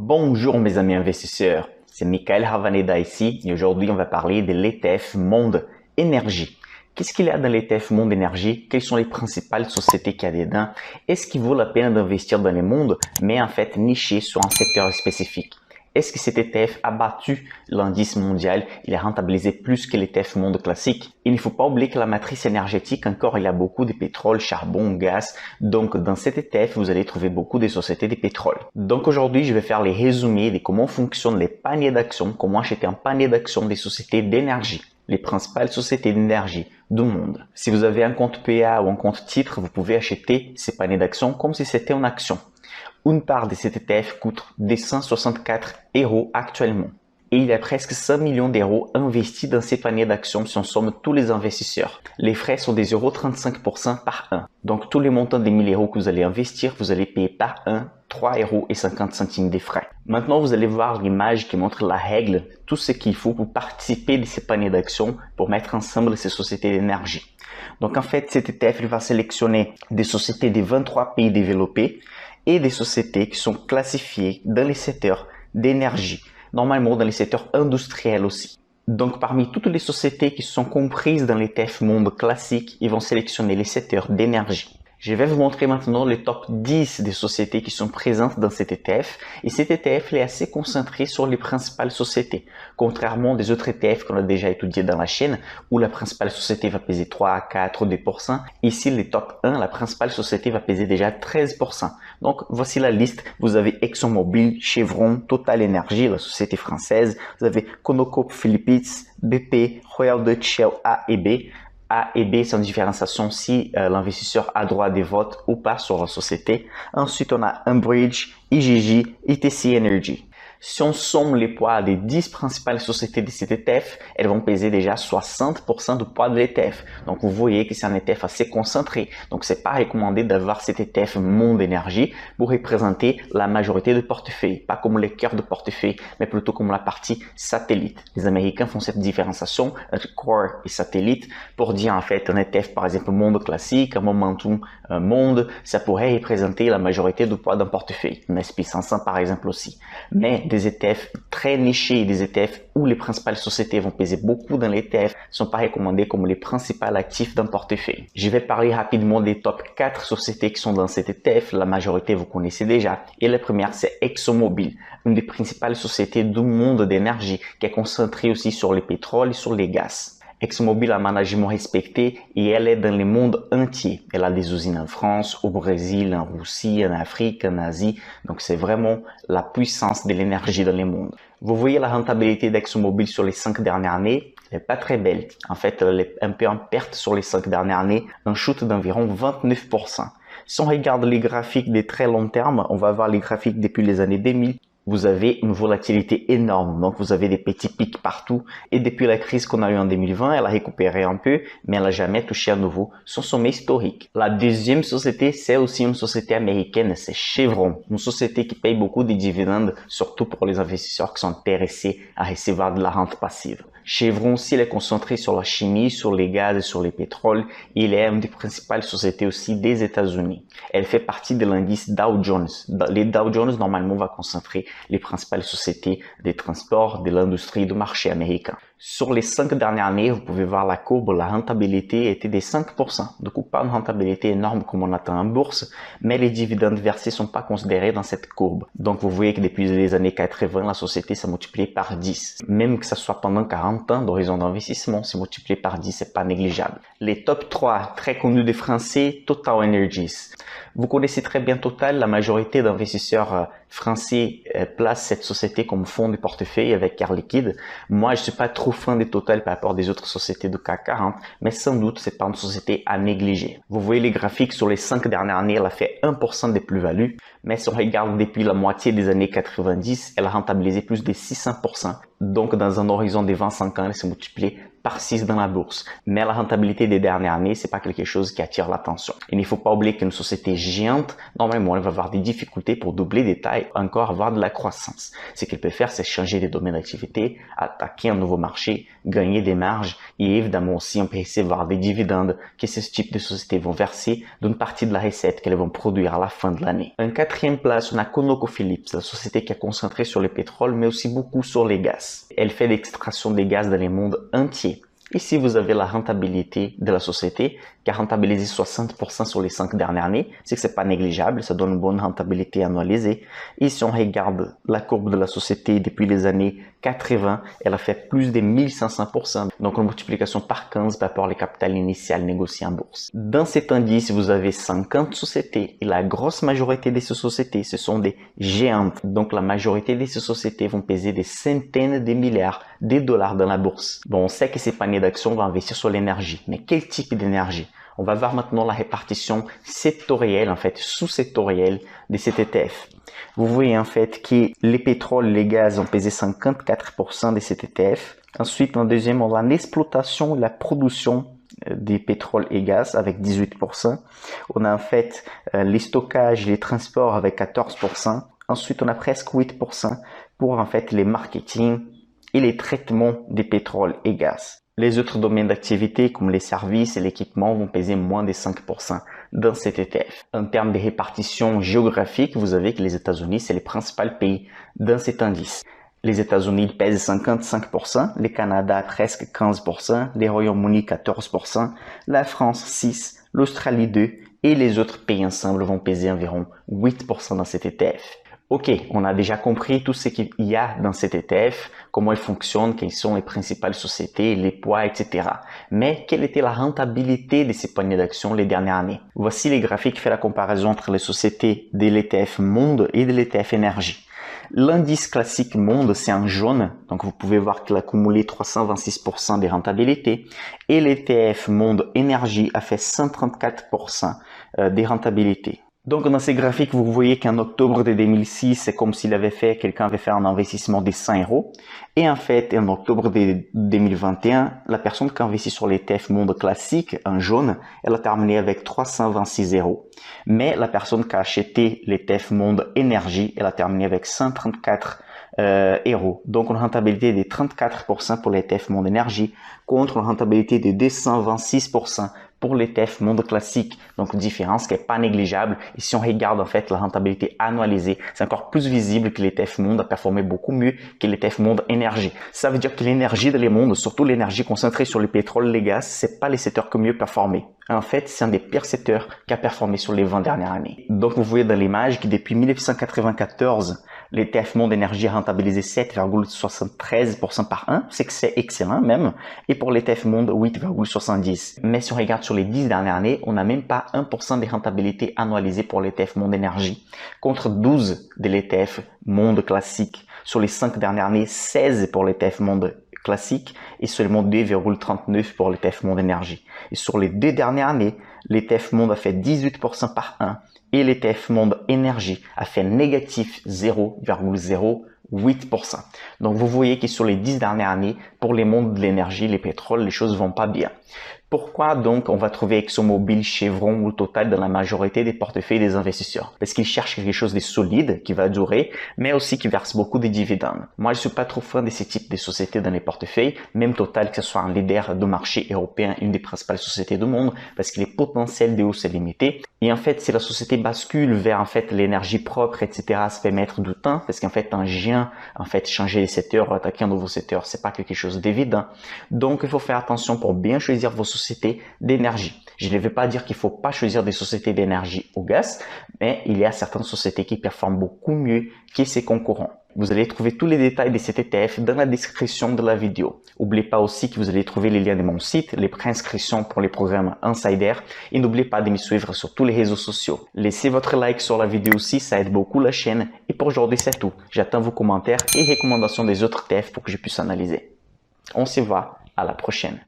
Bonjour mes amis investisseurs, c'est Michael Havaneda ici et aujourd'hui on va parler de l'ETF Monde Énergie. Qu'est-ce qu'il y a dans l'ETF Monde Énergie? Quelles sont les principales sociétés qu'il y a dedans? Est-ce qu'il vaut la peine d'investir dans le monde mais en fait niché sur un secteur spécifique? Est-ce que cet ETF a battu l'indice mondial? Il a rentabilisé plus que l'ETF Monde classique? Il ne faut pas oublier que la matrice énergétique, encore, il y a beaucoup de pétrole, charbon, gaz. Donc, dans cet ETF, vous allez trouver beaucoup de sociétés de pétrole. Donc, aujourd'hui, je vais faire les résumés de comment fonctionnent les paniers d'actions, comment acheter un panier d'actions des sociétés d'énergie, les principales sociétés d'énergie du monde. Si vous avez un compte PA ou un compte titre, vous pouvez acheter ces paniers d'actions comme si c'était une action. Une part de cet ETF coûte 264 € actuellement. Et il y a presque 100 millions d'euros investis dans ces paniers d'actions si on somme tous les investisseurs. Les frais sont des 0,35% par an. Donc tous les montants des 1000 € que vous allez investir, vous allez payer par an 3,50 € des frais. Maintenant, vous allez voir l'image qui montre la règle, tout ce qu'il faut pour participer de ces paniers d'actions pour mettre ensemble ces sociétés d'énergie. Donc en fait, cet ETF il va sélectionner des sociétés de 23 pays développés et des sociétés qui sont classifiées dans les secteurs d'énergie, normalement dans les secteurs industriels aussi. Donc parmi toutes les sociétés qui sont comprises dans l'ETF Monde classique, ils vont sélectionner les secteurs d'énergie. Je vais vous montrer maintenant le top 10 des sociétés qui sont présentes dans cet ETF. Et cet ETF est assez concentré sur les principales sociétés. Contrairement des autres ETF qu'on a déjà étudiés dans la chaîne, où la principale société va peser 3, 4 ou 2%. Ici, le top 1, la principale société va peser déjà 13%. Donc, voici la liste. Vous avez ExxonMobil, Chevron, Total Energy, la société française. Vous avez ConocoPhillips, BP, Royal Dutch Shell A et B. A et B, c'est une différenciation si l'investisseur a droit de vote ou pas sur la société. Ensuite, on a Enbridge, IGG, ITC Energy. Si on somme les poids des 10 principales sociétés de cet ETF, elles vont peser déjà 60% du poids de l'ETF. Donc, vous voyez que c'est un ETF assez concentré. Donc, c'est pas recommandé d'avoir cet ETF Monde Énergie pour représenter la majorité du portefeuille. Pas comme le cœur de portefeuille, mais plutôt comme la partie satellite. Les Américains font cette différenciation entre core et satellite pour dire en fait un ETF, par exemple, Monde classique, un Momentum Monde, ça pourrait représenter la majorité du poids d'un portefeuille. Un SP500 par exemple aussi. Mais des ETF très nichés, des ETF où les principales sociétés vont peser beaucoup dans l'ETF, ne sont pas recommandés comme les principaux actifs d'un portefeuille. Je vais parler rapidement des top 4 sociétés qui sont dans cet ETF. La majorité, vous connaissez déjà. Et la première, c'est ExxonMobil, une des principales sociétés du monde d'énergie qui est concentrée aussi sur le pétrole et sur les gaz. ExxonMobil a un management respecté et elle est dans le monde entier. Elle a des usines en France, au Brésil, en Russie, en Afrique, en Asie. Donc, c'est vraiment la puissance de l'énergie dans le monde. Vous voyez la rentabilité d'ExxonMobil sur les 5 dernières années. Elle n'est pas très belle. En fait, elle est un peu en perte sur les 5 dernières années, un chute d'environ 29%. Si on regarde les graphiques de très long terme, on va voir les graphiques depuis les années 2000. Vous avez une volatilité énorme, donc vous avez des petits pics partout. Et depuis la crise qu'on a eue en 2020, elle a récupéré un peu, mais elle n'a jamais touché à nouveau son sommet historique. La deuxième société, c'est aussi une société américaine, c'est Chevron, une société qui paye beaucoup de dividendes, surtout pour les investisseurs qui sont intéressés à recevoir de la rente passive. Chevron aussi, elle est concentrée sur la chimie, sur les gaz et sur les pétroles. Il est une des principales sociétés aussi des États-Unis. Elle fait partie de l'indice Dow Jones. Les Dow Jones, normalement, va concentrer les principales sociétés des transports, de l'industrie, du marché américain. Sur les 5 dernières années, vous pouvez voir la courbe, la rentabilité était de 5%. Du coup, pas une rentabilité énorme comme on attend en bourse, mais les dividendes versés sont pas considérés dans cette courbe. Donc, vous voyez que depuis les années 80, la société s'est multipliée par 10. Même que ça soit pendant 40 ans d'horizon d'investissement, c'est multiplié par 10, c'est pas négligeable. Les top 3 très connus des Français, Total Energies. Vous connaissez très bien Total, la majorité d'investisseurs français placent cette société comme fonds de portefeuille avec Air Liquide. Moi, je suis pas trop fan de Total par rapport des autres sociétés du CAC 40, mais sans doute, c'est pas une société à négliger. Vous voyez les graphiques sur les 5 dernières années, elle a fait 1% de plus-value, mais si on regarde depuis la moitié des années 90, elle a rentabilisé plus de 600%. Donc, dans un horizon de 25 ans, elle s'est multipliée par 6 dans la bourse. Mais la rentabilité des dernières années, c'est pas quelque chose qui attire l'attention. Il ne faut pas oublier qu'une société géante, normalement, elle va avoir des difficultés pour doubler des tailles, encore avoir de la croissance. Ce qu'elle peut faire, c'est changer des domaines d'activité, attaquer un nouveau marché, gagner des marges et évidemment aussi on peut recevoir des dividendes que ce type de sociétés vont verser d'une partie de la recette qu'elles vont produire à la fin de l'année. En quatrième place, on a ConocoPhillips, la société qui est concentrée sur le pétrole mais aussi beaucoup sur les gaz. Elle fait l'extraction des gaz dans le monde entier. Ici, vous avez la rentabilité de la société qui a rentabilisé 60% sur les 5 dernières années. C'est que c'est pas négligeable, ça donne une bonne rentabilité annualisée. Et si on regarde la courbe de la société depuis les années 80, elle a fait plus de 1500%. Donc une multiplication par 15 par rapport au capital initial négocié en bourse. Dans cet indice, vous avez 50 sociétés et la grosse majorité de ces sociétés, ce sont des géantes. Donc la majorité de ces sociétés vont peser des centaines de milliards de dollars dans la bourse. Bon, on sait que ces paniers d'actions vont investir sur l'énergie, mais quel type d'énergie? On va voir maintenant la répartition sectorielle, en fait, sous-sectorielle de cet ETF. Vous voyez en fait que les pétroles, les gaz ont pesé 54% de cet ETF. Ensuite, en deuxième, on a l'exploitation et la production des pétroles et gaz avec 18%. On a en fait les stockages et les transports avec 14%. Ensuite, on a presque 8% pour en fait les marketing et les traitements des pétroles et gaz. Les autres domaines d'activité comme les services et l'équipement vont peser moins de 5% dans cet ETF. En termes de répartition géographique, vous avez que les États-Unis, c'est le principal pays dans cet indice. Les États-Unis pèsent 55%, le Canada presque 15%, le Royaume-Uni 14%, la France 6%, l'Australie 2% et les autres pays ensemble vont peser environ 8% dans cet ETF. Ok, on a déjà compris tout ce qu'il y a dans cet ETF, comment il fonctionne, quelles sont les principales sociétés, les poids, etc. Mais quelle était la rentabilité de ces paniers d'actions les dernières années? Voici les graphiques qui font la comparaison entre les sociétés de l'ETF Monde et de l'ETF Énergie. L'indice classique Monde, c'est en jaune, donc vous pouvez voir qu'il a cumulé 326% de rentabilité. Et l'ETF Monde Énergie a fait 134% de rentabilité. Donc dans ces graphiques, vous voyez qu'en octobre de 2006, c'est comme s'il avait fait, quelqu'un avait fait un investissement de 100 euros. Et en fait, en octobre de 2021, la personne qui a investi sur l'ETF Monde classique, en jaune, elle a terminé avec 326 euros. Mais la personne qui a acheté l'ETF Monde Énergie, elle a terminé avec 134 euros. Donc une rentabilité de 34% pour l'ETF Monde Énergie contre une rentabilité de 226% pour l'ETF Monde Classique. Donc une différence qui n'est pas négligeable. Et si on regarde en fait la rentabilité annualisée, c'est encore plus visible que l'ETF Monde a performé beaucoup mieux que l'ETF Monde Énergie. Ça veut dire que l'énergie dans le monde, surtout l'énergie concentrée sur le pétrole et les gaz, c'est pas les secteurs qui ont mieux performé. En fait, c'est un des pires secteurs qui a performé sur les 20 dernières années. Donc vous voyez dans l'image que depuis 1994, l'ETF Monde Énergie a rentabilisé 7,73% par an, c'est que c'est excellent même, et pour l'ETF Monde 8,70%. Mais si on regarde sur les 10 dernières années, on n'a même pas 1% de rentabilité annualisée pour l'ETF Monde Énergie, contre 12 de l'ETF Monde Classique. Sur les 5 dernières années, 16 pour l'ETF Monde Classique et seulement 2,39 pour l'ETF Monde Énergie. Et sur les 2 dernières années, l'ETF Monde a fait 18% par an et l'ETF Monde Énergie a fait négatif 0,08%. Donc vous voyez que sur les 10 dernières années, pour les mondes de l'énergie, les pétroles, les choses vont pas bien. Pourquoi donc on va trouver ExxonMobil, Chevron ou Total dans la majorité des portefeuilles des investisseurs? Parce qu'ils cherchent quelque chose de solide qui va durer, mais aussi qui verse beaucoup de dividendes. Moi, je suis pas trop fan de ce type de sociétés dans les portefeuilles, même Total, que ce soit un leader de marché européen, une des principales sociétés du monde, parce que les potentiels de hausse est limité. Et en fait, si la société bascule vers en fait l'énergie propre, etc., ça peut mettre du temps, parce qu'en fait, un géant, en fait, changer les secteurs, attaquer un nouveau secteur, c'est pas quelque chose d'évident. Donc, il faut faire attention pour bien choisir vos sociétés d'énergie. Je ne vais pas dire qu'il ne faut pas choisir des sociétés d'énergie au gaz, mais il y a certaines sociétés qui performent beaucoup mieux que ses concurrents. Vous allez trouver tous les détails de cet ETF dans la description de la vidéo. N'oubliez pas aussi que vous allez trouver les liens de mon site, les préinscriptions pour les programmes Insider et n'oubliez pas de me suivre sur tous les réseaux sociaux. Laissez votre like sur la vidéo aussi, ça aide beaucoup la chaîne. Et pour aujourd'hui, c'est tout. J'attends vos commentaires et recommandations des autres ETF pour que je puisse analyser. On se voit à la prochaine.